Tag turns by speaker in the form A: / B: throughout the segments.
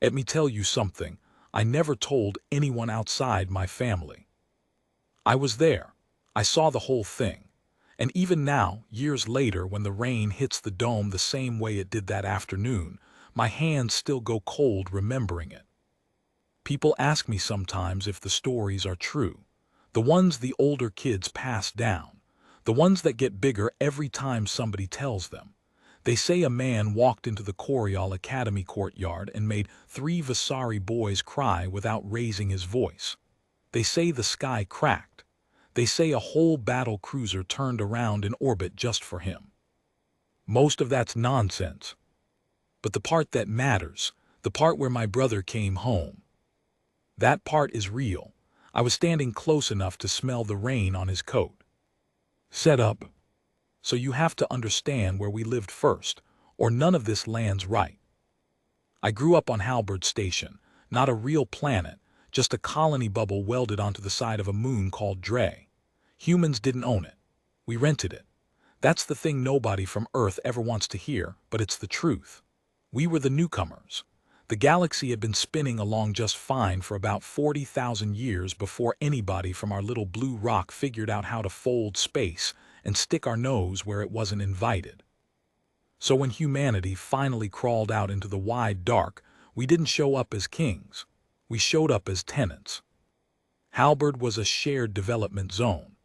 A: Let me tell you something, I never told anyone outside my family. I was there. I saw the whole thing. And even now, years later, when the rain hits the dome the same way it did that afternoon, my hands still go cold remembering it. People ask me sometimes if the stories are true, the ones the older kids pass down, the ones that get bigger every time somebody tells them. They say a man walked into the Coriol Academy courtyard and made 3 Vasari boys cry without raising his voice. They say the sky cracked. They say a whole battle cruiser turned around in orbit just for him. Most of that's nonsense. But the part that matters, the part where my brother came home, that part is real. I was standing close enough to smell the rain on his coat. Set up. So you have to understand where we lived first, or none of this lands right. I grew up on Halberd Station, not a real planet, just a colony bubble welded onto the side of a moon called Dre. Humans didn't own it. We rented it. That's the thing nobody from Earth ever wants to hear, but it's the truth. We were the newcomers. The galaxy had been spinning along just fine for about 40,000 years before anybody from our little blue rock figured out how to fold space and stick our nose where it wasn't invited. So when humanity finally crawled out into the wide dark, we didn't show up as kings. We showed up as tenants. Halberd was a shared development zone.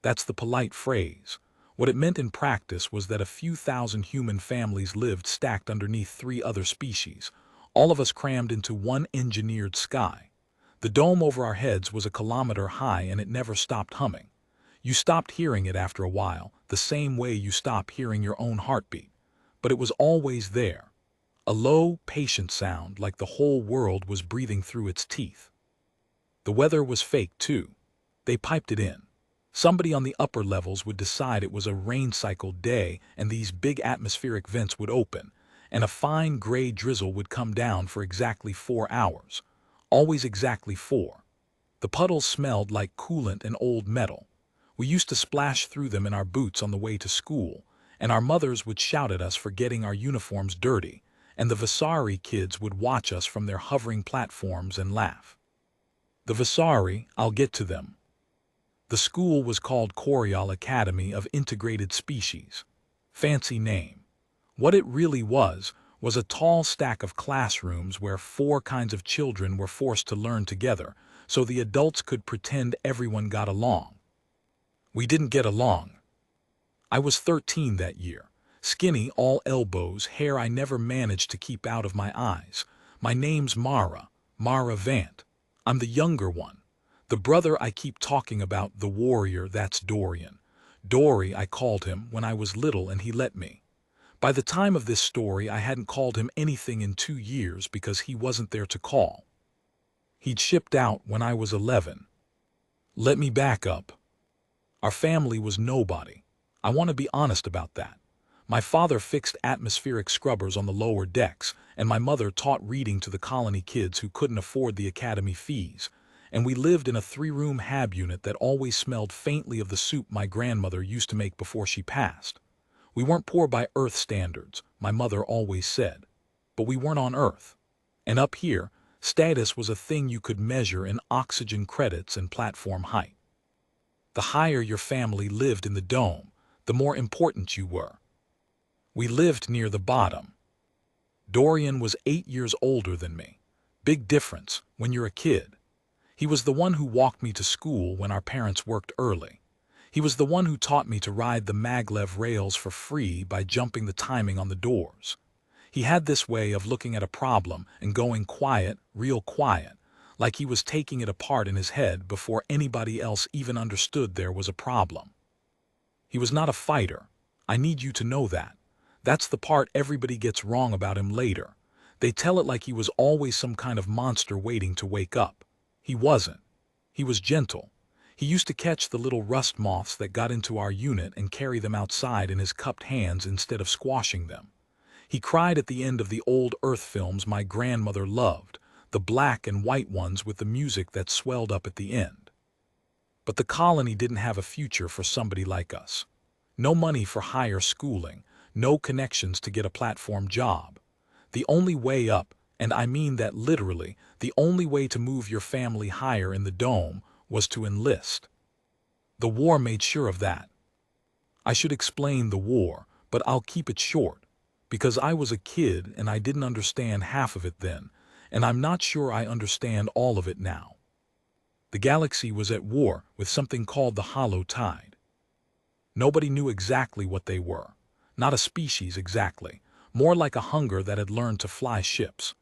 A: That's the polite phrase. What it meant in practice was that a few thousand human families lived stacked underneath 3 other species, all of us crammed into one engineered sky. The dome over our heads was a kilometer high and it never stopped humming. You stopped hearing it after a while, the same way you stop hearing your own heartbeat. But it was always there. A low, patient sound like the whole world was breathing through its teeth. The weather was fake too. They piped it in. Somebody on the upper levels would decide it was a rain cycle day and these big atmospheric vents would open, and a fine gray drizzle would come down for exactly 4 hours. Always exactly 4. The puddles smelled like coolant and old metal. We used to splash through them in our boots on the way to school, and our mothers would shout at us for getting our uniforms dirty, and the Vasari kids would watch us from their hovering platforms and laugh. The Vasari, I'll get to them. The school was called Coriol Academy of Integrated Species. Fancy name. What it really was a tall stack of classrooms where 4 kinds of children were forced to learn together, so the adults could pretend everyone got along. We didn't get along. I was 13 that year. Skinny, all elbows, hair I never managed to keep out of my eyes. My name's Mara Vant. I'm the younger one. The brother I keep talking about, the warrior, that's Dorian. Dory, I called him when I was little and he let me. By the time of this story, I hadn't called him anything in 2 years because he wasn't there to call. He'd shipped out when I was 11. Let me back up. Our family was nobody. I want to be honest about that. My father fixed atmospheric scrubbers on the lower decks, and my mother taught reading to the colony kids who couldn't afford the academy fees, and we lived in a 3-room hab unit that always smelled faintly of the soup my grandmother used to make before she passed. We weren't poor by Earth standards, my mother always said, but we weren't on Earth. And up here, status was a thing you could measure in oxygen credits and platform height. The higher your family lived in the dome, the more important you were. We lived near the bottom. Dorian was 8 years older than me. Big difference when you're a kid. He was the one who walked me to school when our parents worked early. He was the one who taught me to ride the maglev rails for free by jumping the timing on the doors. He had this way of looking at a problem and going quiet, real quiet, like he was taking it apart in his head before anybody else even understood there was a problem. He was not a fighter. I need you to know that. That's the part everybody gets wrong about him later. They tell it like he was always some kind of monster waiting to wake up. He wasn't. He was gentle. He used to catch the little rust moths that got into our unit and carry them outside in his cupped hands instead of squashing them. He cried at the end of the old Earth films my grandmother loved, the black and white ones with the music that swelled up at the end. But the colony didn't have a future for somebody like us. No money for higher schooling, no connections to get a platform job. The only way up, And I mean that literally. The only way to move your family higher in the dome was to enlist. The war made sure of that. I should explain the war, but I'll keep it short, because I was a kid and I didn't understand half of it then, and I'm not sure I understand all of it now. The galaxy was at war with something called the Hollow Tide. Nobody knew exactly what they were. Not a species exactly, more like a hunger that had learned to fly ships.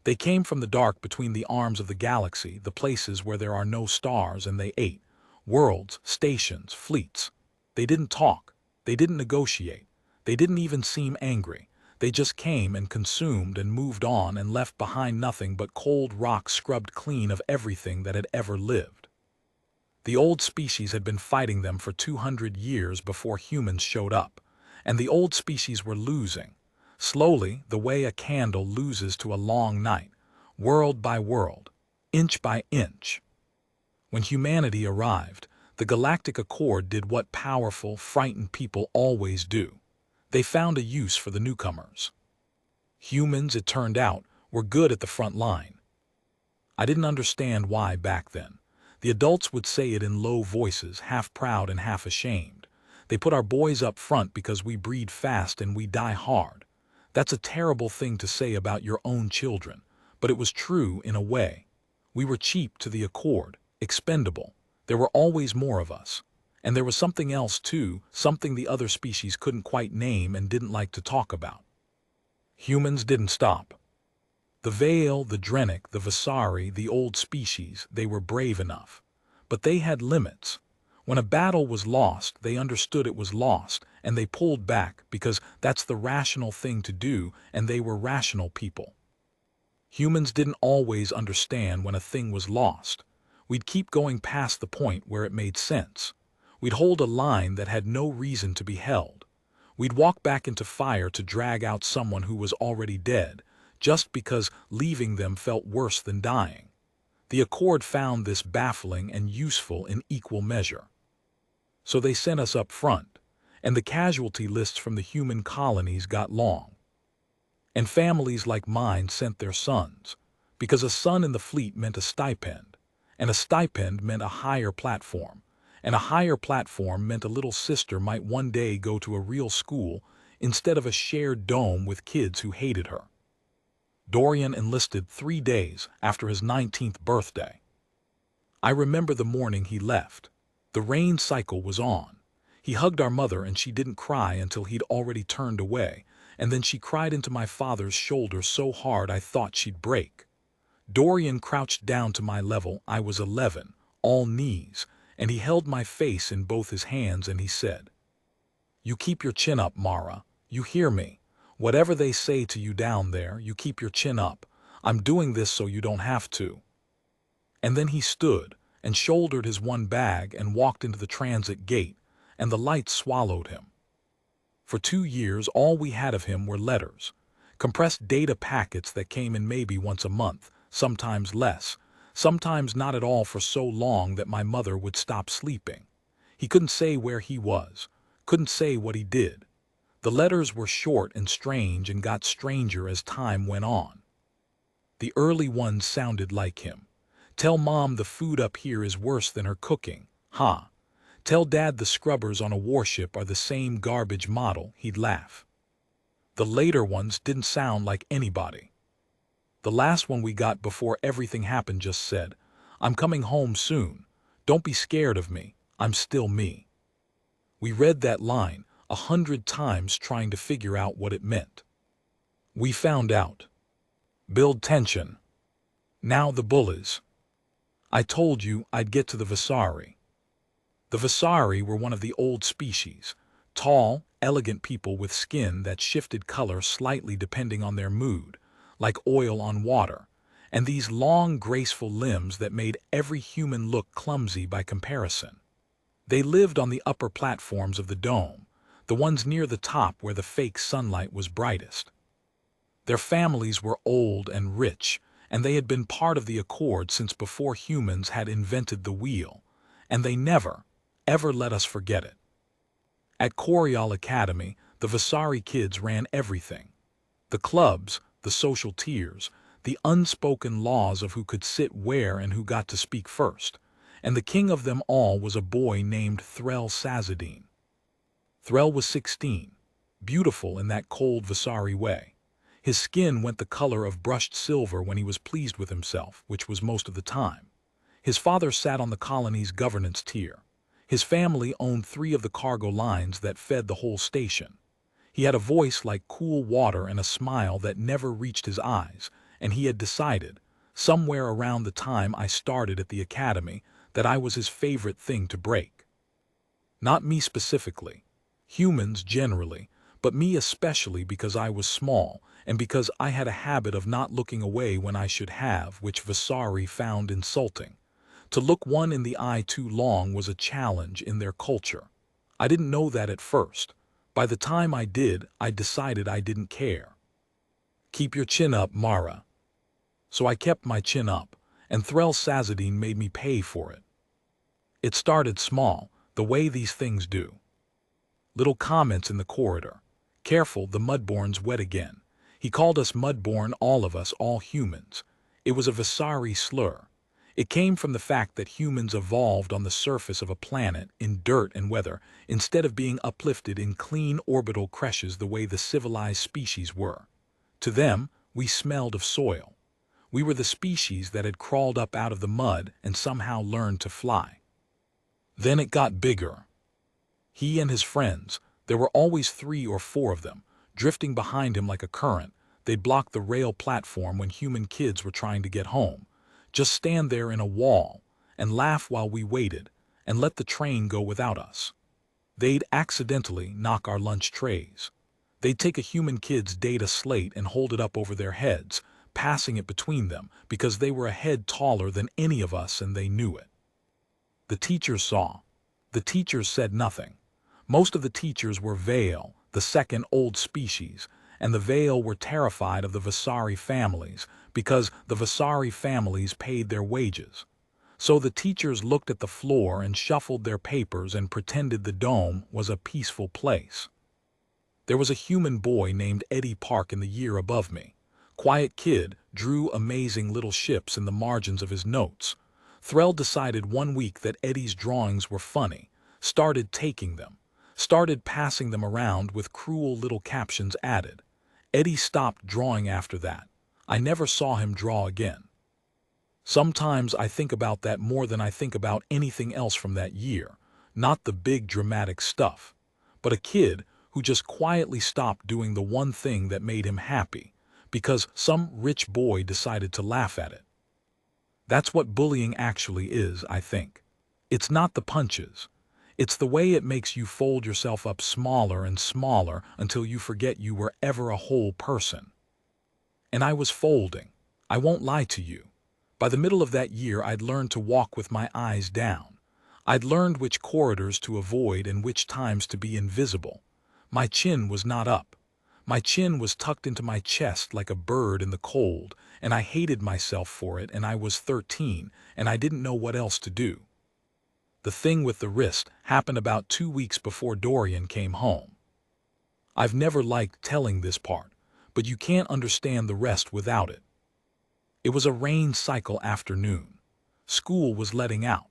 A: They came from the dark between the arms of the galaxy, the places where there are no stars, and they ate. Worlds, stations, fleets. They didn't talk. They didn't negotiate. They didn't even seem angry. They just came and consumed and moved on and left behind nothing but cold rock scrubbed clean of everything that had ever lived. The old species had been fighting them for 200 years before humans showed up, and the old species were losing. Slowly, the way a candle loses to a long night, world by world, inch by inch. When humanity arrived, the Galactic Accord did what powerful, frightened people always do. They found a use for the newcomers. Humans, it turned out, were good at the front line. I didn't understand why back then. The adults would say it in low voices, half proud and half ashamed. They put our boys up front because we breed fast and we die hard. That's a terrible thing to say about your own children, but it was true in a way. We were cheap to the Accord, expendable. There were always more of us. And there was something else too, something the other species couldn't quite name and didn't like to talk about. Humans didn't stop. The Vale, the Drenic, the Vasari, the old species, they were brave enough. But they had limits. When a battle was lost, they understood it was lost, and they pulled back because that's the rational thing to do, and they were rational people. Humans didn't always understand when a thing was lost. We'd keep going past the point where it made sense. We'd hold a line that had no reason to be held. We'd walk back into fire to drag out someone who was already dead, just because leaving them felt worse than dying. The Accord found this baffling and useful in equal measure. So they sent us up front, and the casualty lists from the human colonies got long. And families like mine sent their sons, because a son in the fleet meant a stipend, and a stipend meant a higher platform, and a higher platform meant a little sister might one day go to a real school instead of a shared dome with kids who hated her. Dorian enlisted 3 days after his 19th birthday. I remember the morning he left. The rain cycle was on. He hugged our mother and she didn't cry until he'd already turned away, and then she cried into my father's shoulder so hard I thought she'd break. Dorian crouched down to my level. I was 11, all knees, and he held my face in both his hands and he said, "You keep your chin up, Mara. You hear me? Whatever they say to you down there, you keep your chin up. I'm doing this so you don't have to." And then he stood and shouldered his one bag and walked into the transit gate, and the light swallowed him. For 2 years, all we had of him were letters, compressed data packets that came in maybe once a month, sometimes less, sometimes not at all, for so long that my mother would stop sleeping. He couldn't say where he was, couldn't say what he did. The letters were short and strange and got stranger as time went on. The early ones sounded like him. "Tell Mom the food up here is worse than her cooking. Ha. Tell Dad the scrubbers on a warship are the same garbage model." He'd laugh. The later ones didn't sound like anybody. The last one we got before everything happened just said, "I'm coming home soon. Don't be scared of me. I'm still me." We read that line 100 times trying to figure out what it meant. We found out. Build tension. Now the Bullies. I told you I'd get to the Vasari. The Vasari were one of the old species, tall, elegant people with skin that shifted color slightly depending on their mood, like oil on water, and these long, graceful limbs that made every human look clumsy by comparison. They lived on the upper platforms of the dome, the ones near the top where the fake sunlight was brightest. Their families were old and rich, and they had been part of the Accord since before humans had invented the wheel, and they never, ever let us forget it. At Coriol Academy, the Vasari kids ran everything. The clubs, the social tiers, the unspoken laws of who could sit where and who got to speak first. And the king of them all was a boy named Threll Sazadine. Threll was 16, beautiful in that cold Vasari way. His skin went the color of brushed silver when he was pleased with himself, which was most of the time. His father sat on the colony's governance tier. His family owned 3 of the cargo lines that fed the whole station. He had a voice like cool water and a smile that never reached his eyes, and he had decided, somewhere around the time I started at the academy, that I was his favorite thing to break. Not me specifically, humans generally, but me especially because I was small and because I had a habit of not looking away when I should have, which Vasari found insulting. To look one in the eye too long was a challenge in their culture. I didn't know that at first. By the time I did, I decided I didn't care. Keep your chin up, Mara. So I kept my chin up, and Threll Sazadine made me pay for it. It started small, the way these things do. Little comments in the corridor. Careful, the Mudborn's wet again. He called us Mudborn, all of us, all humans. It was a Vasari slur. It came from the fact that humans evolved on the surface of a planet, in dirt and weather, instead of being uplifted in clean orbital creches the way the civilized species were. To them, we smelled of soil. We were the species that had crawled up out of the mud and somehow learned to fly. Then it got bigger. He and his friends, there were always 3 or 4 of them, drifting behind him like a current. They'd block the rail platform when human kids were trying to get home. Just stand there in a wall and laugh while we waited and let the train go without us. They'd accidentally knock our lunch trays. They'd take a human kid's data slate and hold it up over their heads, passing it between them because they were a head taller than any of us and they knew it. The teachers saw. The teachers said nothing. Most of the teachers were Vale, the second old species, and the Vale were terrified of the Vasari families because the Vasari families paid their wages. So the teachers looked at the floor and shuffled their papers and pretended the dome was a peaceful place. There was a human boy named Eddie Park in the year above me. Quiet kid, drew amazing little ships in the margins of his notes. Threll decided one week that Eddie's drawings were funny, started taking them, started passing them around with cruel little captions added. Eddie stopped drawing after that. I never saw him draw again. Sometimes I think about that more than I think about anything else from that year, not the big dramatic stuff, but a kid who just quietly stopped doing the one thing that made him happy, because some rich boy decided to laugh at it. That's what bullying actually is, I think. It's not the punches. It's the way it makes you fold yourself up smaller and smaller until you forget you were ever a whole person. And I was folding. I won't lie to you. By the middle of that year, I'd learned to walk with my eyes down. I'd learned which corridors to avoid and which times to be invisible. My chin was not up. My chin was tucked into my chest like a bird in the cold, and I hated myself for it, and I was 13, and I didn't know what else to do. The thing with the wrist happened about 2 weeks before Dorian came home. I've never liked telling this part, but you can't understand the rest without it. It was a rain cycle afternoon. School was letting out.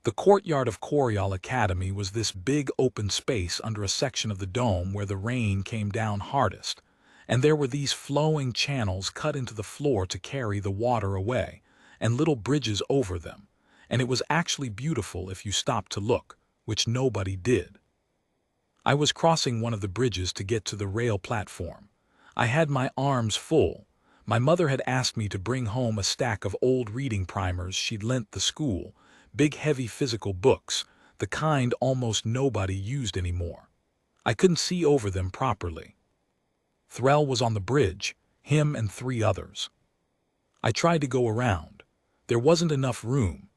A: The courtyard of Coriol Academy was this big open space under a section of the dome where the rain came down hardest, and there were these flowing channels cut into the floor to carry the water away, and little bridges over them, and it was actually beautiful if you stopped to look, which nobody did. I was crossing one of the bridges to get to the rail platform. I had my arms full. My mother had asked me to bring home a stack of old reading primers she'd lent the school, big heavy physical books, the kind almost nobody used anymore. I couldn't see over them properly. Threll was on the bridge, him and 3 others. I tried to go around. There wasn't enough room.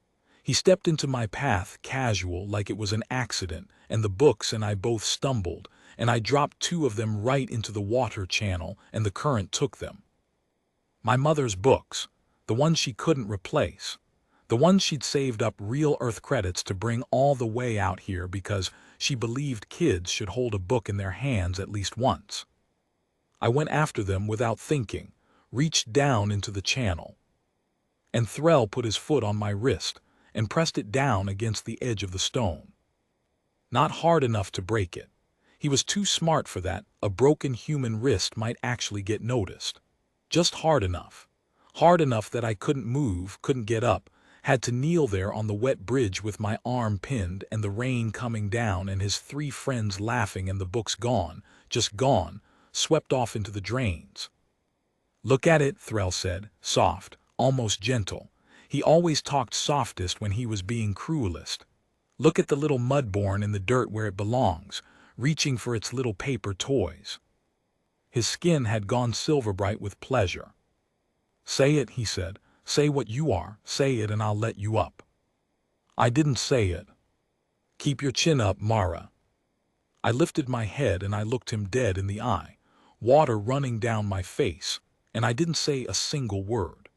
A: He stepped into my path casual like it was an accident, and the books and I both stumbled, and I dropped 2 of them right into the water channel, and the current took them. My mother's books, the ones she couldn't replace. The ones she'd saved up real Earth credits to bring all the way out here because she believed kids should hold a book in their hands at least once. I went after them without thinking, reached down into the channel. And Threll put his foot on my wrist and pressed it down against the edge of the stone. Not hard enough to break it. He was too smart for that. A broken human wrist might actually get noticed. Just hard enough. Hard enough that I couldn't move, couldn't get up, had to kneel there on the wet bridge with my arm pinned and the rain coming down and his 3 friends laughing and the books gone, just gone, swept off into the drains. "Look at it," Threll said, soft, almost gentle. He always talked softest when he was being cruelest. "Look at the little mudborn in the dirt where it belongs, reaching for its little paper toys." His skin had gone silver bright with pleasure. "Say it," he said. "Say what you are. Say it and I'll let you up." I didn't say it. "Keep your chin up, Mara." I lifted my head and I looked him dead in the eye, water running down my face, and I didn't say a single word.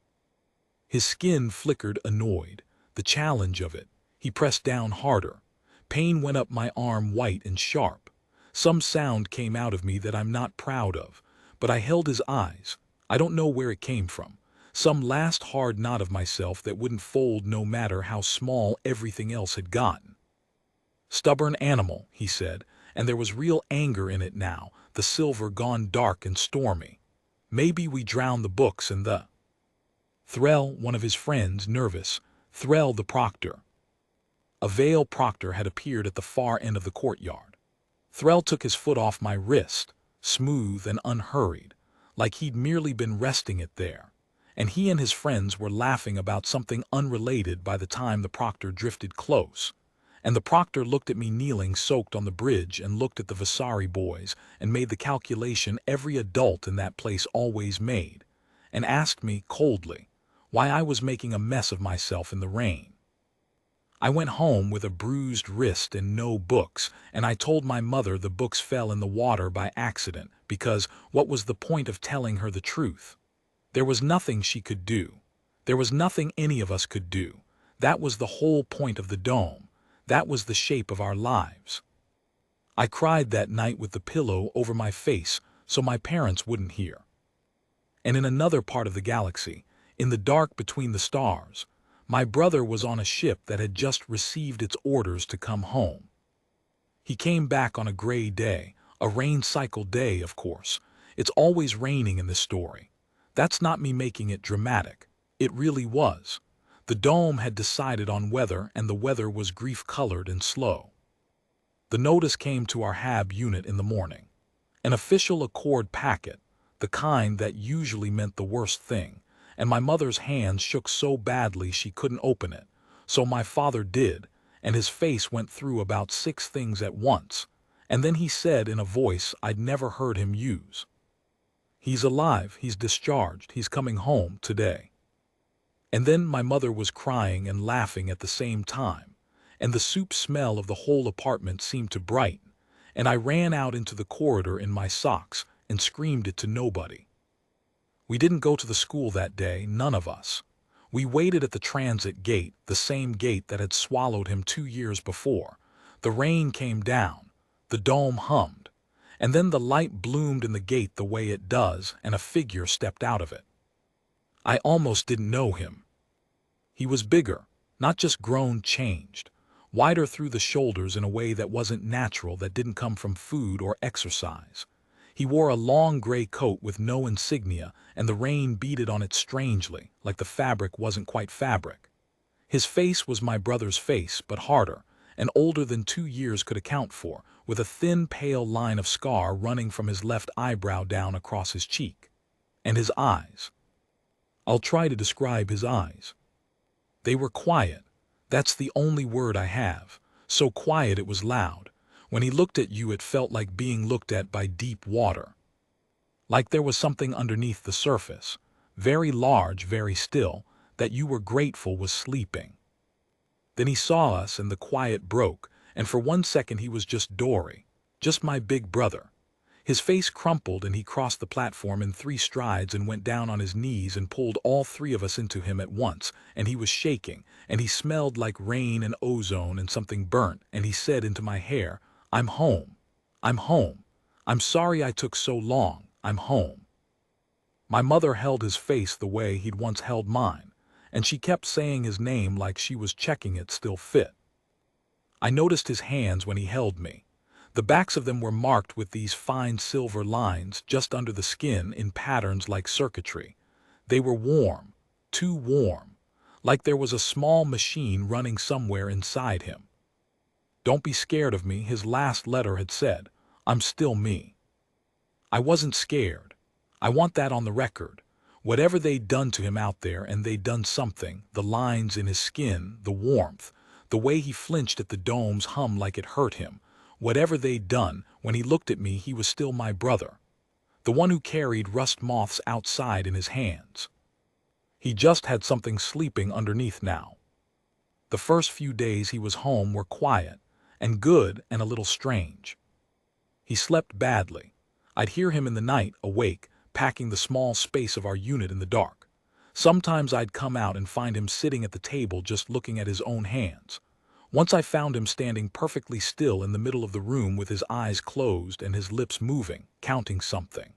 A: His skin flickered, annoyed, the challenge of it. He pressed down harder. Pain went up my arm, white and sharp. Some sound came out of me that I'm not proud of, but I held his eyes. I don't know where it came from. Some last hard knot of myself that wouldn't fold no matter how small everything else had gotten. "Stubborn animal," he said, and there was real anger in it now, the silver gone dark and stormy. "Maybe we drown the books and the—" Threll, one of his friends, nervous. Threll the proctor. A veil proctor had appeared at the far end of the courtyard. Threll took his foot off my wrist, smooth and unhurried, like he'd merely been resting it there, and he and his friends were laughing about something unrelated by the time the proctor drifted close. And the proctor looked at me kneeling soaked on the bridge and looked at the Vasari boys and made the calculation every adult in that place always made, and asked me coldly why I was making a mess of myself in the rain. I went home with a bruised wrist and no books, and I told my mother the books fell in the water by accident because what was the point of telling her the truth? There was nothing she could do. There was nothing any of us could do. That was the whole point of the dome. That was the shape of our lives. I cried that night with the pillow over my face so my parents wouldn't hear. And in another part of the galaxy, in the dark between the stars, my brother was on a ship that had just received its orders to come home. He came back on a gray day, a rain cycle day, of course. It's always raining in this story. That's not me making it dramatic. It really was. The dome had decided on weather, and the weather was grief-colored and slow. The notice came to our HAB unit in the morning. An official Accord packet, the kind that usually meant the worst thing, and my mother's hands shook so badly she couldn't open it, so my father did, and his face went through about 6 things at once, and then he said in a voice I'd never heard him use, "He's alive, he's discharged, he's coming home today." And then my mother was crying and laughing at the same time, and the soup smell of the whole apartment seemed to brighten, and I ran out into the corridor in my socks and screamed it to nobody. We didn't go to the school that day, none of us. We waited at the transit gate, the same gate that had swallowed him 2 years before. The rain came down, the dome hummed, and then the light bloomed in the gate the way it does, and a figure stepped out of it. I almost didn't know him. He was bigger, not just grown, changed, wider through the shoulders in a way that wasn't natural, that didn't come from food or exercise. He wore a long gray coat with no insignia, and the rain beaded on it strangely, like the fabric wasn't quite fabric. His face was my brother's face, but harder, and older than 2 years could account for, with a thin, pale line of scar running from his left eyebrow down across his cheek. And his eyes. I'll try to describe his eyes. They were quiet. That's the only word I have. So quiet it was loud. When he looked at you, it felt like being looked at by deep water. Like there was something underneath the surface, very large, very still, that you were grateful was sleeping. Then he saw us and the quiet broke, and for 1 second he was just Dory, just my big brother. His face crumpled and he crossed the platform in 3 strides and went down on his knees and pulled all 3 of us into him at once, and he was shaking, and he smelled like rain and ozone and something burnt, and he said into my hair, "I'm home. I'm home. I'm sorry I took so long. I'm home." My mother held his face the way he'd once held mine, and she kept saying his name like she was checking it still fit. I noticed his hands when he held me. The backs of them were marked with these fine silver lines just under the skin in patterns like circuitry. They were warm, too warm, like there was a small machine running somewhere inside him. "Don't be scared of me," his last letter had said. "I'm still me." I wasn't scared. I want that on the record. Whatever they'd done to him out there, and they'd done something, the lines in his skin, the warmth, the way he flinched at the dome's hum like it hurt him, whatever they'd done, when he looked at me he was still my brother, the one who carried rust moths outside in his hands. He just had something sleeping underneath now. The first few days he was home were quiet, and good and a little strange. He slept badly. I'd hear him in the night, awake, packing the small space of our unit in the dark. Sometimes I'd come out and find him sitting at the table just looking at his own hands. Once I found him standing perfectly still in the middle of the room with his eyes closed and his lips moving, counting something.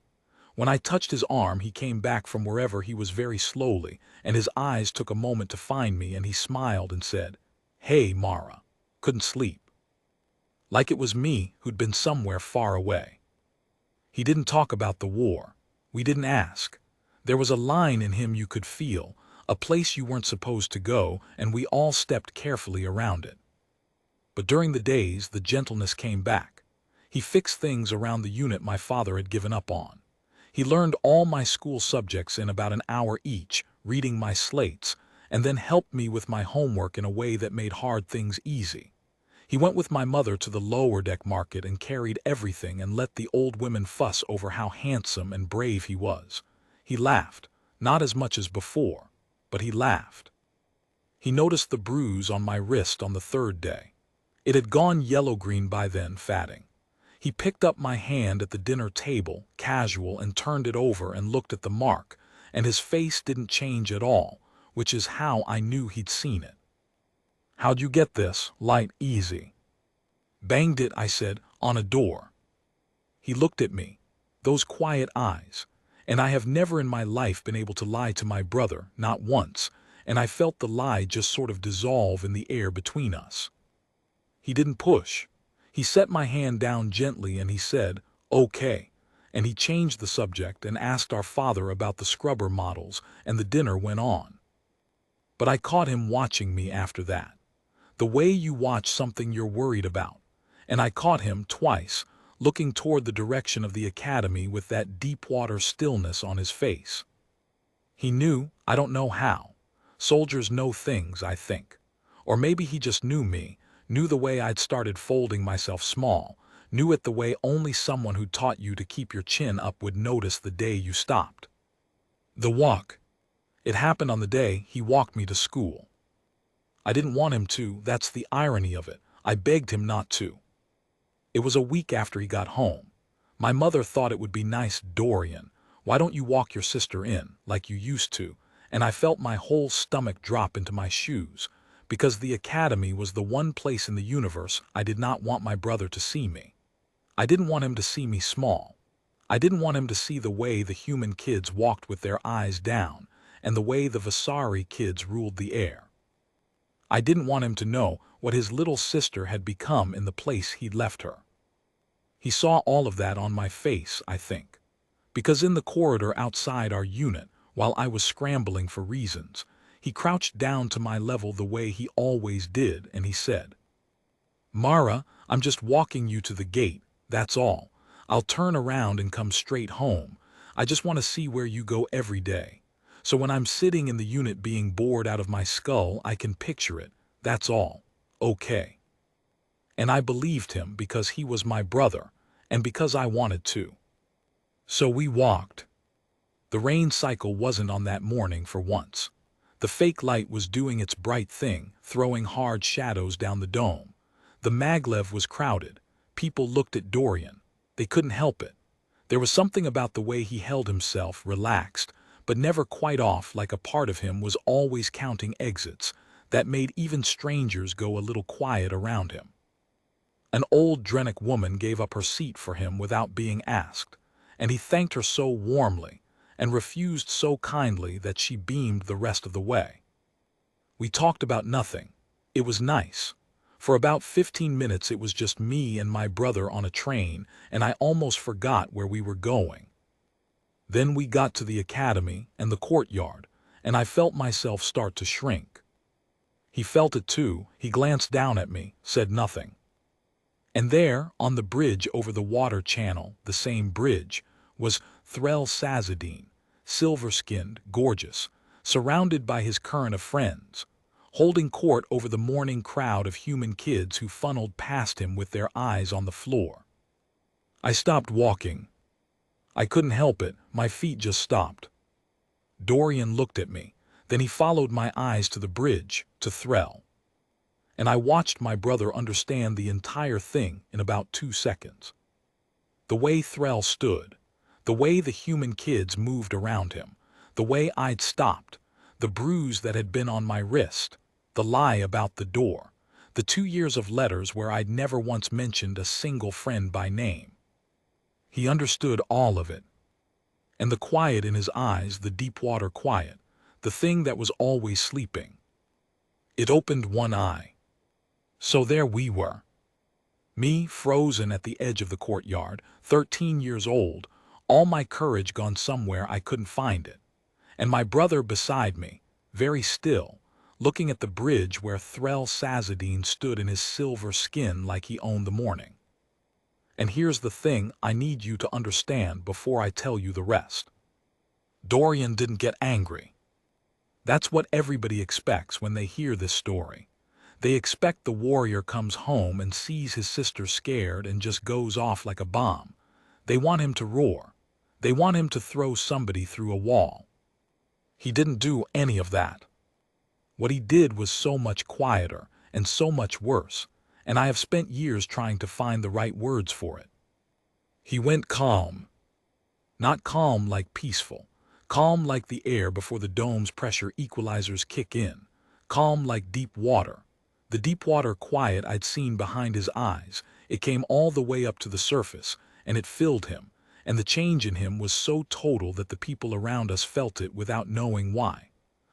A: When I touched his arm he came back from wherever he was very slowly, and his eyes took a moment to find me, and he smiled and said, "Hey, Mara." Couldn't sleep. Like it was me who'd been somewhere far away. He didn't talk about the war. We didn't ask. There was a line in him you could feel, a place you weren't supposed to go, and we all stepped carefully around it. But during the days, the gentleness came back. He fixed things around the unit my father had given up on. He learned all my school subjects in about an hour each, reading my slates, and then helped me with my homework in a way that made hard things easy. He went with my mother to the lower deck market and carried everything and let the old women fuss over how handsome and brave he was. He laughed, not as much as before, but he laughed. He noticed the bruise on my wrist on the third day. It had gone yellow-green by then, fatting. He picked up my hand at the dinner table, casual, and turned it over and looked at the mark, and his face didn't change at all, which is how I knew he'd seen it. "How'd you get this?" "Light, easy." "Banged it," I said, "on a door." He looked at me, those quiet eyes, and I have never in my life been able to lie to my brother, not once, and I felt the lie just sort of dissolve in the air between us. He didn't push. He set my hand down gently and he said, "Okay," and he changed the subject and asked our father about the scrubber models, and the dinner went on. But I caught him watching me after that. The way you watch something you're worried about. And I caught him twice, looking toward the direction of the academy with that deep-water stillness on his face. He knew, I don't know how. Soldiers know things, I think. Or maybe he just knew me, knew the way I'd started folding myself small, knew it the way only someone who taught you to keep your chin up would notice the day you stopped. The walk. It happened on the day he walked me to school. I didn't want him to, that's the irony of it. I begged him not to. It was a week after he got home. My mother thought it would be nice. "Dorian, why don't you walk your sister in, like you used to?" And I felt my whole stomach drop into my shoes, because the academy was the one place in the universe I did not want my brother to see me. I didn't want him to see me small. I didn't want him to see the way the human kids walked with their eyes down, and the way the Vasari kids ruled the air. I didn't want him to know what his little sister had become in the place he'd left her. He saw all of that on my face, I think. Because in the corridor outside our unit, while I was scrambling for reasons, he crouched down to my level the way he always did, and he said, "Mara, I'm just walking you to the gate, that's all. I'll turn around and come straight home. I just want to see where you go every day. So when I'm sitting in the unit being bored out of my skull, I can picture it, that's all. Okay." And I believed him because he was my brother, and because I wanted to. So we walked. The rain cycle wasn't on that morning for once. The fake light was doing its bright thing, throwing hard shadows down the dome. The maglev was crowded. People looked at Dorian. They couldn't help it. There was something about the way he held himself, relaxed, but never quite off, like a part of him was always counting exits, that made even strangers go a little quiet around him. An old Drenic woman gave up her seat for him without being asked, and he thanked her so warmly, and refused so kindly that she beamed the rest of the way. We talked about nothing. It was nice. For about 15 minutes it was just me and my brother on a train, and I almost forgot where we were going. Then we got to the academy and the courtyard, and I felt myself start to shrink. He felt it too. He glanced down at me, said nothing. And there, on the bridge over the water channel, the same bridge, was Threll Sazadine, silver-skinned, gorgeous, surrounded by his current of friends, holding court over the mourning crowd of human kids who funneled past him with their eyes on the floor. I stopped walking. I couldn't help it, my feet just stopped. Dorian looked at me, then he followed my eyes to the bridge, to Threll. And I watched my brother understand the entire thing in about 2 seconds. The way Threll stood, the way the human kids moved around him, the way I'd stopped, the bruise that had been on my wrist, the lie about the door, the 2 years of letters where I'd never once mentioned a single friend by name. He understood all of it. And the quiet in his eyes, the deep water quiet, the thing that was always sleeping. It opened one eye. So there we were. Me, frozen at the edge of the courtyard, 13 years old, all my courage gone somewhere I couldn't find it. And my brother beside me, very still, looking at the bridge where Threll Sazadine stood in his silver skin like he owned the morning. And here's the thing I need you to understand before I tell you the rest. Dorian didn't get angry. That's what everybody expects when they hear this story. They expect the warrior comes home and sees his sister scared and just goes off like a bomb. They want him to roar. They want him to throw somebody through a wall. He didn't do any of that. What he did was so much quieter and so much worse, and I have spent years trying to find the right words for it. He went calm. Not calm like peaceful. Calm like the air before the dome's pressure equalizers kick in. Calm like deep water. The deep water quiet I'd seen behind his eyes, it came all the way up to the surface, and it filled him, and the change in him was so total that the people around us felt it without knowing why.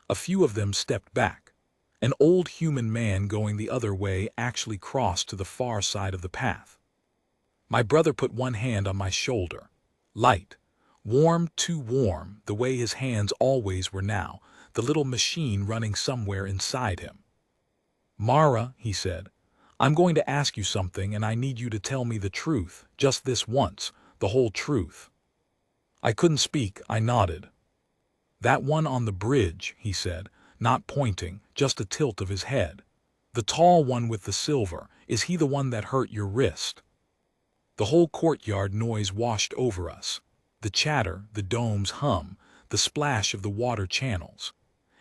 A: A few of them stepped back. An old human man going the other way actually crossed to the far side of the path. My brother put one hand on my shoulder. Light. Warm, too warm, the way his hands always were now, the little machine running somewhere inside him. Mara, he said, I'm going to ask you something and I need you to tell me the truth, just this once, the whole truth. I couldn't speak, I nodded. That one on the bridge, he said, not pointing, just a tilt of his head. The tall one with the silver, is he the one that hurt your wrist? The whole courtyard noise washed over us. The chatter, the dome's hum, the splash of the water channels.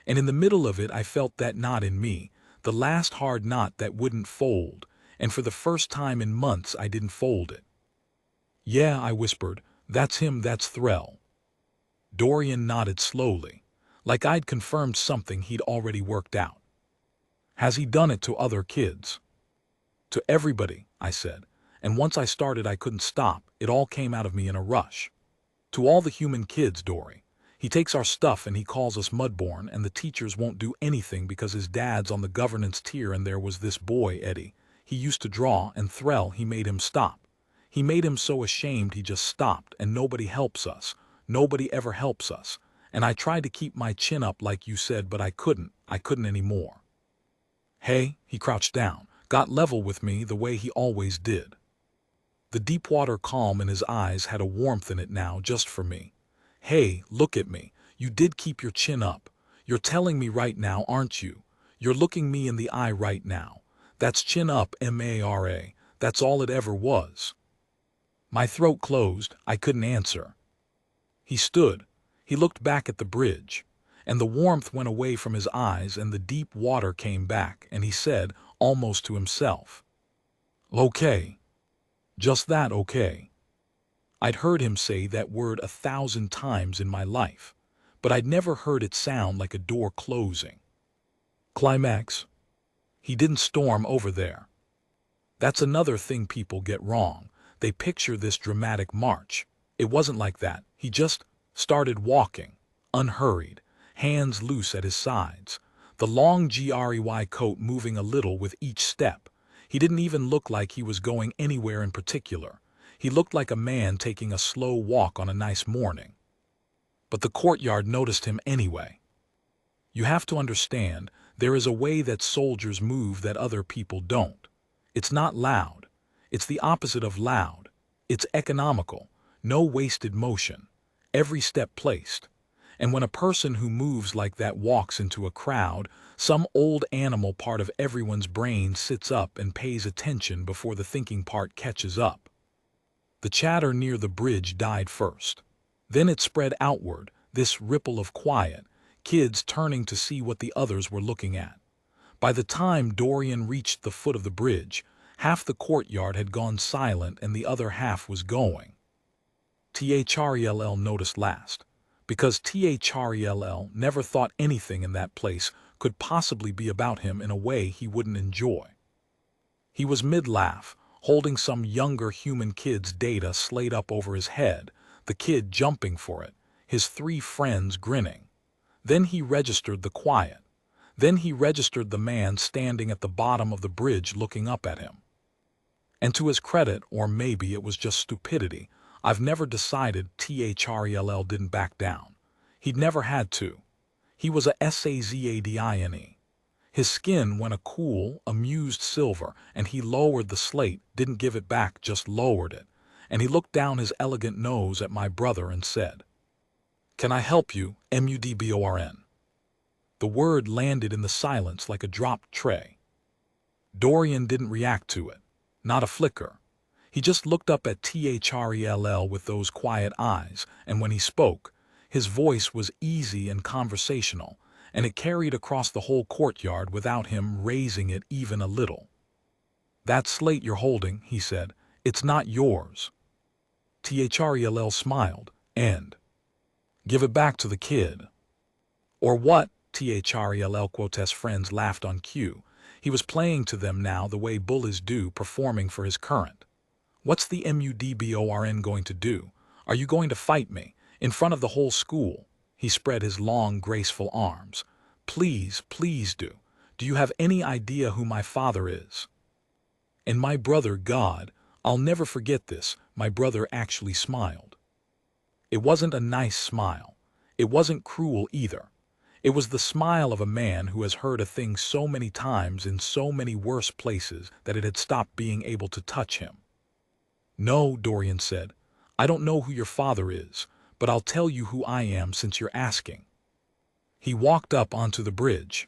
A: And in the middle of it I felt that knot in me, the last hard knot that wouldn't fold, and for the first time in months I didn't fold it. Yeah, I whispered, that's him, that's Threll. Dorian nodded slowly, like I'd confirmed something he'd already worked out. Has he done it to other kids? To everybody, I said, and once I started I couldn't stop, it all came out of me in a rush. To all the human kids, Dory. He takes our stuff and he calls us mudborn, and the teachers won't do anything because his dad's on the governance tier, and there was this boy, Eddie. He used to draw, and Threll, he made him stop. He made him so ashamed he just stopped, and nobody helps us. Nobody ever helps us. And I tried to keep my chin up like you said, but I couldn't anymore. Hey, he crouched down, got level with me the way he always did. The deep water calm in his eyes had a warmth in it now just for me. Hey, look at me. You did keep your chin up. You're telling me right now, aren't you? You're looking me in the eye right now. That's chin up, Mara. That's all it ever was. My throat closed. I couldn't answer. He stood. He looked back at the bridge, and the warmth went away from his eyes and the deep water came back, and he said, almost to himself, okay. Just that, okay. I'd heard him say that word 1,000 times in my life, but I'd never heard it sound like a door closing. Climax. He didn't storm over there. That's another thing people get wrong. They picture this dramatic march. It wasn't like that. He just started walking, unhurried, hands loose at his sides, the long GREY coat moving a little with each step. He didn't even look like he was going anywhere in particular. He looked like a man taking a slow walk on a nice morning. But the courtyard noticed him anyway. You have to understand, there is a way that soldiers move that other people don't. It's not loud. It's the opposite of loud. It's economical, no wasted motion, every step placed. And when a person who moves like that walks into a crowd, some old animal part of everyone's brain sits up and pays attention before the thinking part catches up. The chatter near the bridge died first. Then it spread outward, this ripple of quiet, kids turning to see what the others were looking at. By the time Dorian reached the foot of the bridge, half the courtyard had gone silent and the other half was going. THRELL noticed last, because THRELL never thought anything in that place could possibly be about him in a way he wouldn't enjoy. He was mid-laugh, holding some younger human kid's data slayed up over his head, the kid jumping for it, his 3 friends grinning. Then he registered the quiet. Then he registered the man standing at the bottom of the bridge looking up at him. And to his credit, or maybe it was just stupidity, I've never decided THRELL didn't back down. He'd never had to. He was a SAZADINE. His skin went a cool, amused silver, and he lowered the slate, didn't give it back, just lowered it. And he looked down his elegant nose at my brother and said, "Can I help you, MUDBORN?" The word landed in the silence like a dropped tray. Dorian didn't react to it, not a flicker. He just looked up at THRELL with those quiet eyes, and when he spoke, his voice was easy and conversational, and it carried across the whole courtyard without him raising it even a little. "That slate you're holding," he said, "it's not yours." THRELL smiled, and, "Give it back to the kid." "Or what?" THRELL friends laughed on cue. He was playing to them now the way bullies do, performing for his current. "What's the MUDBORN going to do? Are you going to fight me? In front of the whole school?" He spread his long, graceful arms. "Please, please do. Do you have any idea who my father is?" And my brother, God, I'll never forget this, my brother actually smiled. It wasn't a nice smile. It wasn't cruel either. It was the smile of a man who has heard a thing so many times in so many worse places that it had stopped being able to touch him. "No," Dorian said, "I don't know who your father is, but I'll tell you who I am since you're asking." He walked up onto the bridge.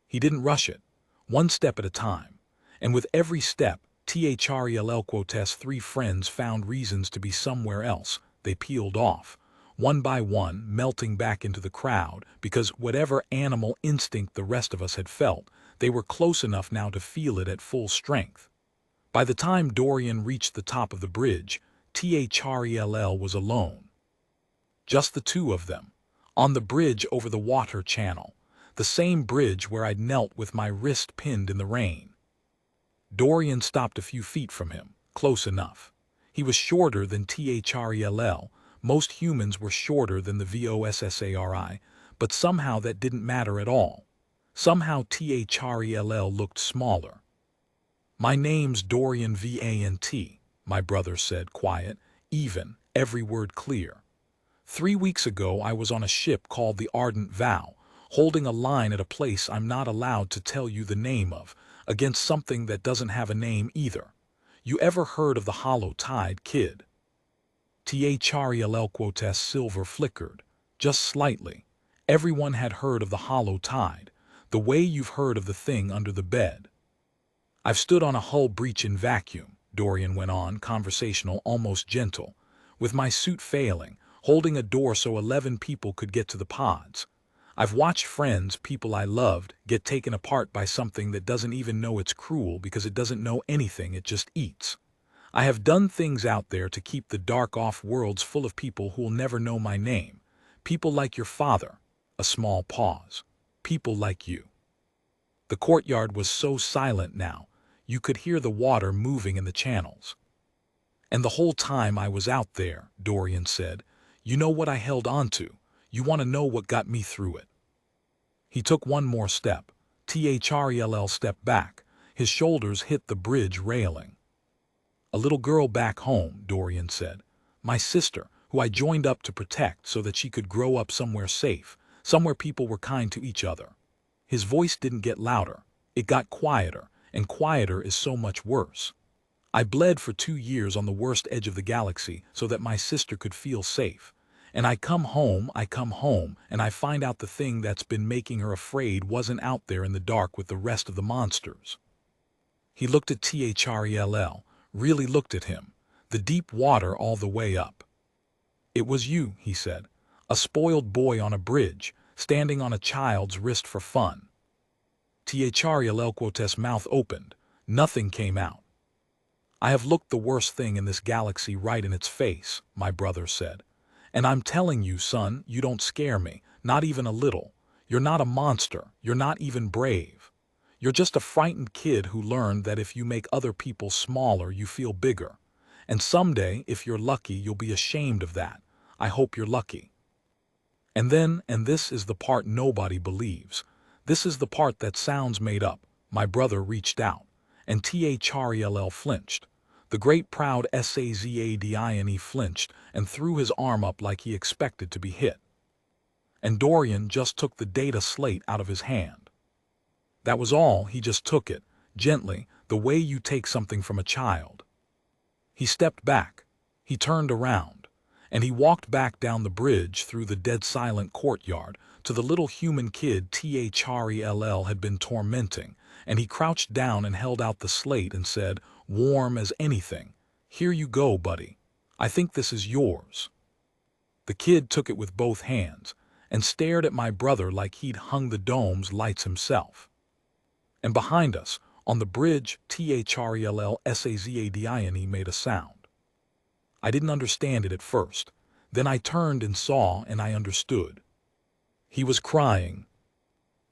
A: He didn't rush it, one step at a time, and with every step, THRELL's 3 friends found reasons to be somewhere else. They peeled off, one by one, melting back into the crowd, because whatever animal instinct the rest of us had felt, they were close enough now to feel it at full strength. By the time Dorian reached the top of the bridge, THRELL was alone. Just the 2 of them, on the bridge over the water channel, the same bridge where I'd knelt with my wrist pinned in the rain. Dorian stopped a few feet from him, close enough. He was shorter than THRELL. Most humans were shorter than the VOSSARI, but somehow that didn't matter at all. Somehow THRELL looked smaller. "My name's Dorian VANT, my brother said, quiet, even, every word clear. 3 weeks ago I was on a ship called the Ardent Vow, holding a line at a place I'm not allowed to tell you the name of, against something that doesn't have a name either. You ever heard of the Hollow Tide, kid?" THRELL's silver flickered, just slightly. Everyone had heard of the Hollow Tide, the way you've heard of the thing under the bed. "I've stood on a hull breach in vacuum," Dorian went on, conversational, almost gentle, "with my suit failing, holding a door so 11 people could get to the pods. I've watched friends, people I loved, get taken apart by something that doesn't even know it's cruel because it doesn't know anything, it just eats. I have done things out there to keep the dark off worlds full of people who'll never know my name. People like your father." A small pause. "People like you." The courtyard was so silent now, you could hear the water moving in the channels. "And the whole time I was out there," Dorian said, You know what I held on to. You want to know what got me through it." He took one more step. THRELL stepped back. His shoulders hit the bridge railing. "A little girl back home," Dorian said. "My sister, who I joined up to protect so that she could grow up somewhere safe, somewhere people were kind to each other." His voice didn't get louder. It got quieter, and quieter is so much worse. "I bled for 2 years on the worst edge of the galaxy so that my sister could feel safe. And I come home, and I find out the thing that's been making her afraid wasn't out there in the dark with the rest of the monsters." He looked at THRELL, really looked at him, the deep water all the way up. "It was you," he said, "a spoiled boy on a bridge, standing on a child's wrist for fun." THRELL's mouth opened. Nothing came out. "I have looked the worst thing in this galaxy right in its face," my brother said. "And I'm telling you, son, you don't scare me, not even a little. You're not a monster, you're not even brave. You're just a frightened kid who learned that if you make other people smaller, you feel bigger. And someday, if you're lucky, you'll be ashamed of that. I hope you're lucky." And then, and this is the part nobody believes, this is the part that sounds made up, my brother reached out, and THRELL flinched. The great proud SAZADINE flinched and threw his arm up like he expected to be hit. And Dorian just took the data slate out of his hand. That was all. He just took it, gently, the way you take something from a child. He stepped back. He turned around. And he walked back down the bridge through the dead-silent courtyard to the little human kid THRELL had been tormenting, and he crouched down and held out the slate and said, warm as anything, "Here you go, buddy. I think this is yours." The kid took it with both hands and stared at my brother like he'd hung the dome's lights himself. And behind us, on the bridge, THRELL SAZADINE made a sound. I didn't understand it at first. Then I turned and saw, and I understood. He was crying.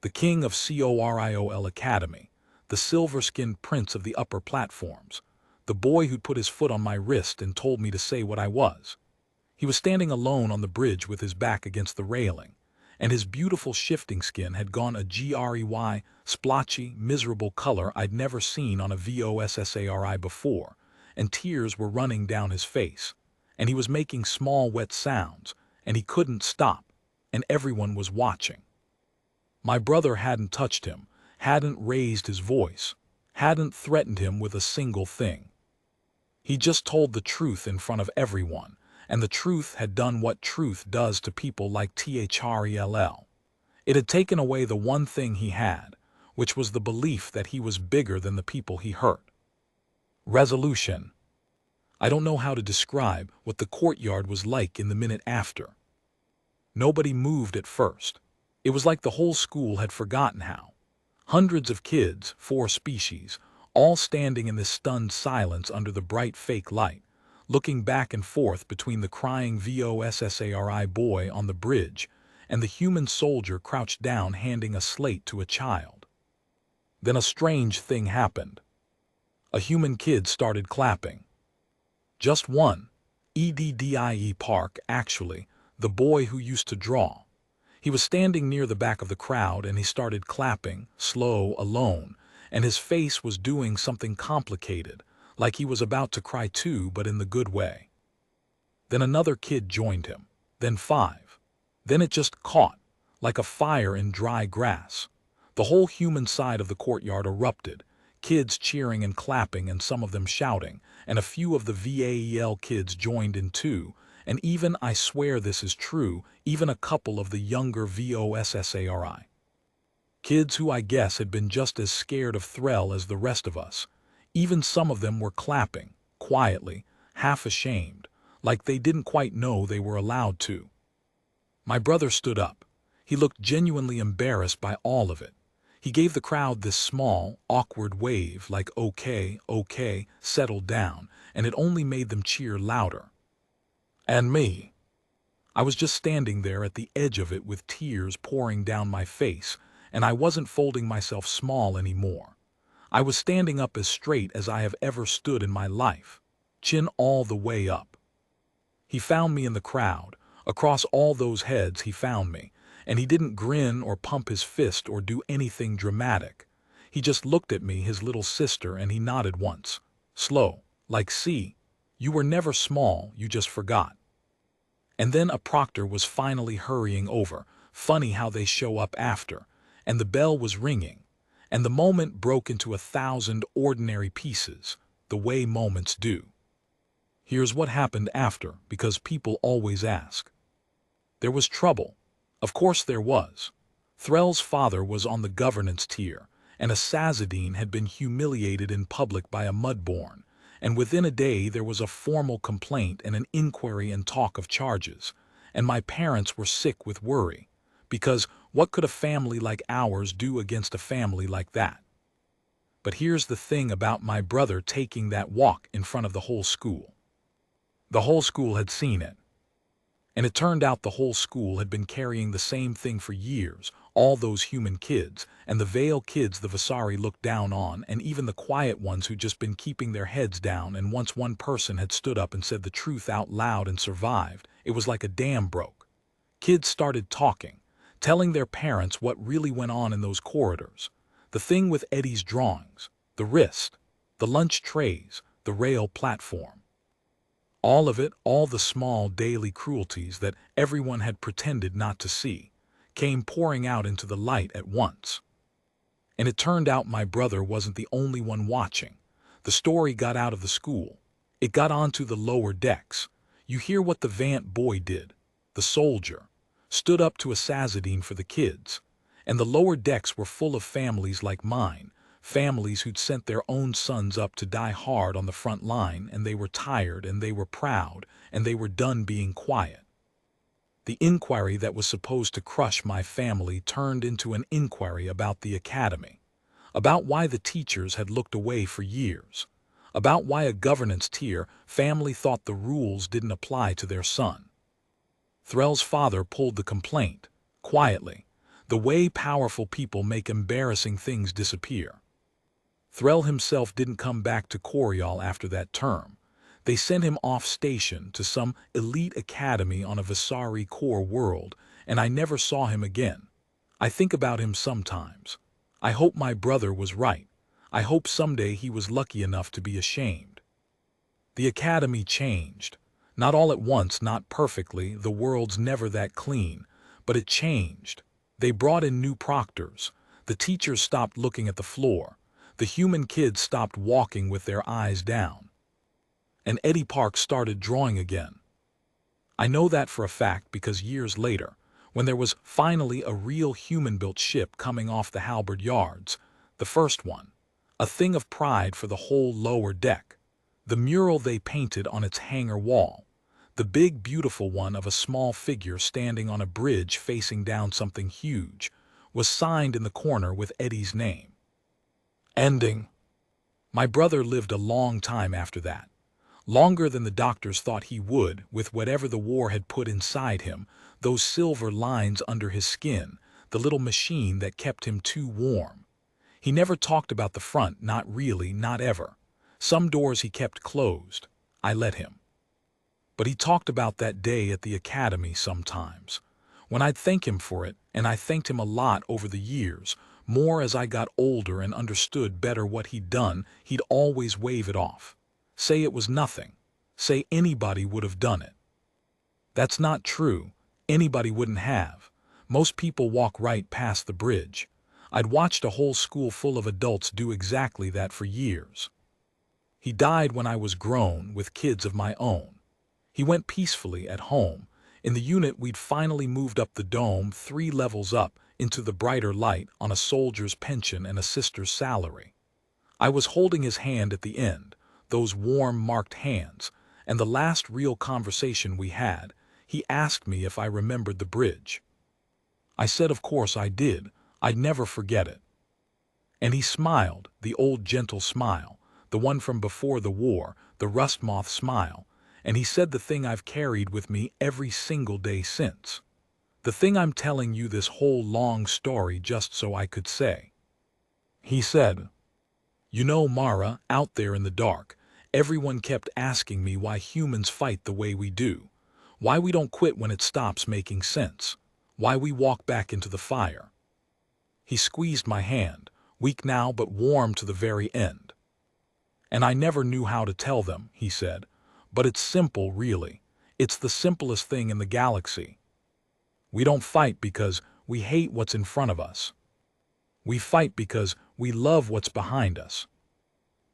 A: The king of CORIOL Academy, the silver-skinned prince of the upper platforms, the boy who'd put his foot on my wrist and told me to say what I was. He was standing alone on the bridge with his back against the railing, and his beautiful shifting skin had gone a grey, splotchy, miserable color I'd never seen on a VOSSARI before, and tears were running down his face, and he was making small wet sounds, and he couldn't stop, and everyone was watching. My brother hadn't touched him, hadn't raised his voice, hadn't threatened him with a single thing. He just told the truth in front of everyone, and the truth had done what truth does to people like THRELL. It had taken away the one thing he had, which was the belief that he was bigger than the people he hurt. Resolution. I don't know how to describe what the courtyard was like in the minute after. Nobody moved at first. It was like the whole school had forgotten how. Hundreds of kids, 4 species, all standing in this stunned silence under the bright fake light, looking back and forth between the crying VOSSARI boy on the bridge and the human soldier crouched down handing a slate to a child. Then a strange thing happened. A human kid started clapping. Just one. EDDIE Park, actually, the boy who used to draw. He was standing near the back of the crowd and he started clapping, slow, alone, and his face was doing something complicated, like he was about to cry too, but in the good way. Then another kid joined him, then 5. Then it just caught, like a fire in dry grass. The whole human side of the courtyard erupted, kids cheering and clapping and some of them shouting, and a few of the VAEL kids joined in too, and even, I swear this is true, even a couple of the younger VOSSARI. Kids who I guess had been just as scared of Threll as the rest of us. Even some of them were clapping, quietly, half ashamed, like they didn't quite know they were allowed to. My brother stood up. He looked genuinely embarrassed by all of it. He gave the crowd this small, awkward wave like okay, okay, settle down, and it only made them cheer louder. And me. I was just standing there at the edge of it with tears pouring down my face, and I wasn't folding myself small anymore. I was standing up as straight as I have ever stood in my life, chin all the way up. He found me in the crowd, Across all those heads he found me, and he didn't grin or pump his fist or do anything dramatic. He just looked at me, his little sister, and he nodded once. Slow, like, see, you were never small, you just forgot. And then a proctor was finally hurrying over, funny how they show up after, and the bell was ringing, and the moment broke into 1,000 ordinary pieces, the way moments do. Here's what happened after, because people always ask. There was trouble. Of course there was. Threll's father was on the governance tier, and Assazadine had been humiliated in public by a mudborn, and within a day there was a formal complaint and an inquiry and talk of charges, and my parents were sick with worry, because what could a family like ours do against a family like that? But here's the thing about my brother taking that walk in front of the whole school. The whole school had seen it. And it turned out the whole school had been carrying the same thing for years, all those human kids, and the Vale kids the Vasari looked down on, and even the quiet ones who'd just been keeping their heads down, and once one person had stood up and said the truth out loud and survived, it was like a dam broke. Kids started talking, telling their parents what really went on in those corridors. The thing with Eddie's drawings, the wrist, the lunch trays, the rail platform. All of it, all the small daily cruelties that everyone had pretended not to see, came pouring out into the light at once. And it turned out my brother wasn't the only one watching. The story got out of the school. It got onto the lower decks. You hear what the Vant boy did. The soldier stood up to Assazadine for the kids. And the lower decks were full of families like mine, families who'd sent their own sons up to die hard on the front line, and they were tired, and they were proud, and they were done being quiet. The inquiry that was supposed to crush my family turned into an inquiry about the academy, about why the teachers had looked away for years, about why a governance tier family thought the rules didn't apply to their son. Threll's father pulled the complaint, quietly, the way powerful people make embarrassing things disappear. Threll himself didn't come back to Coriol after that term. They sent him off station to some elite academy on a Vasari core world, and I never saw him again. I think about him sometimes. I hope my brother was right. I hope someday he was lucky enough to be ashamed. The academy changed. Not all at once, not perfectly, the world's never that clean, but it changed. They brought in new proctors. The teachers stopped looking at the floor. The human kids stopped walking with their eyes down. And Eddie Park started drawing again. I know that for a fact because years later, when there was finally a real human-built ship coming off the Halberd yards, the first one, a thing of pride for the whole lower deck, the mural they painted on its hangar wall, the big beautiful one of a small figure standing on a bridge facing down something huge, was signed in the corner with Eddie's name. Ending. My brother lived a long time after that. Longer than the doctors thought he would, with whatever the war had put inside him, those silver lines under his skin, the little machine that kept him too warm. He never talked about the front, not really, not ever. Some doors he kept closed. I let him. But he talked about that day at the academy sometimes, when I'd thank him for it, and I thanked him a lot over the years. More as I got older and understood better what he'd done, he'd always wave it off. Say it was nothing. Say anybody would have done it. That's not true. Anybody wouldn't have. Most people walk right past the bridge. I'd watched a whole school full of adults do exactly that for years. He died when I was grown, with kids of my own. He went peacefully at home. In the unit we'd finally moved up the dome 3 levels up, into the brighter light on a soldier's pension and a sister's salary. I was holding his hand at the end, those warm, marked hands, and the last real conversation we had, he asked me if I remembered the bridge. I said of course I did, I'd never forget it. And he smiled, the old gentle smile, the one from before the war, the rust moth smile, and he said the thing I've carried with me every single day since. The thing I'm telling you this whole long story just so I could say. He said, "You know, Mara, out there in the dark, everyone kept asking me why humans fight the way we do. why we don't quit when it stops making sense, why we walk back into the fire. He squeezed my hand, weak now but warm to the very end. And I never knew how to tell them, he said, but it's simple, really. It's the simplest thing in the galaxy. We don't fight because we hate what's in front of us. We fight because we love what's behind us.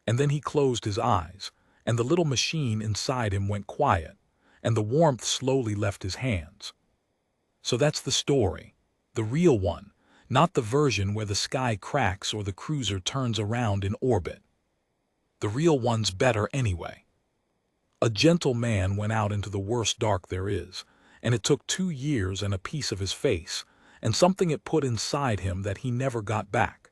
A: And then he closed his eyes, and the little machine inside him went quiet, and the warmth slowly left his hands. So that's the story, the real one, not the version where the sky cracks or the cruiser turns around in orbit. The real one's better anyway. A gentle man went out into the worst dark there is, and it took 2 years and a piece of his face, and something it put inside him that he never got back.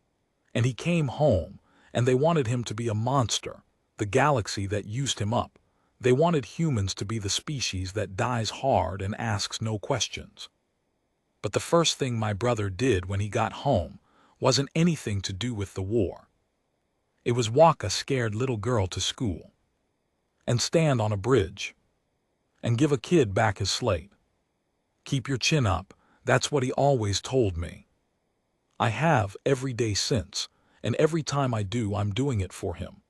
A: And he came home, and they wanted him to be a monster, the galaxy that used him up. They wanted humans to be the species that dies hard and asks no questions. But the first thing my brother did when he got home wasn't anything to do with the war. It was walk a scared little girl to school, and stand on a bridge, and give a kid back his slate. Keep your chin up, that's what he always told me. I have every day since, and every time I do, I'm doing it for him.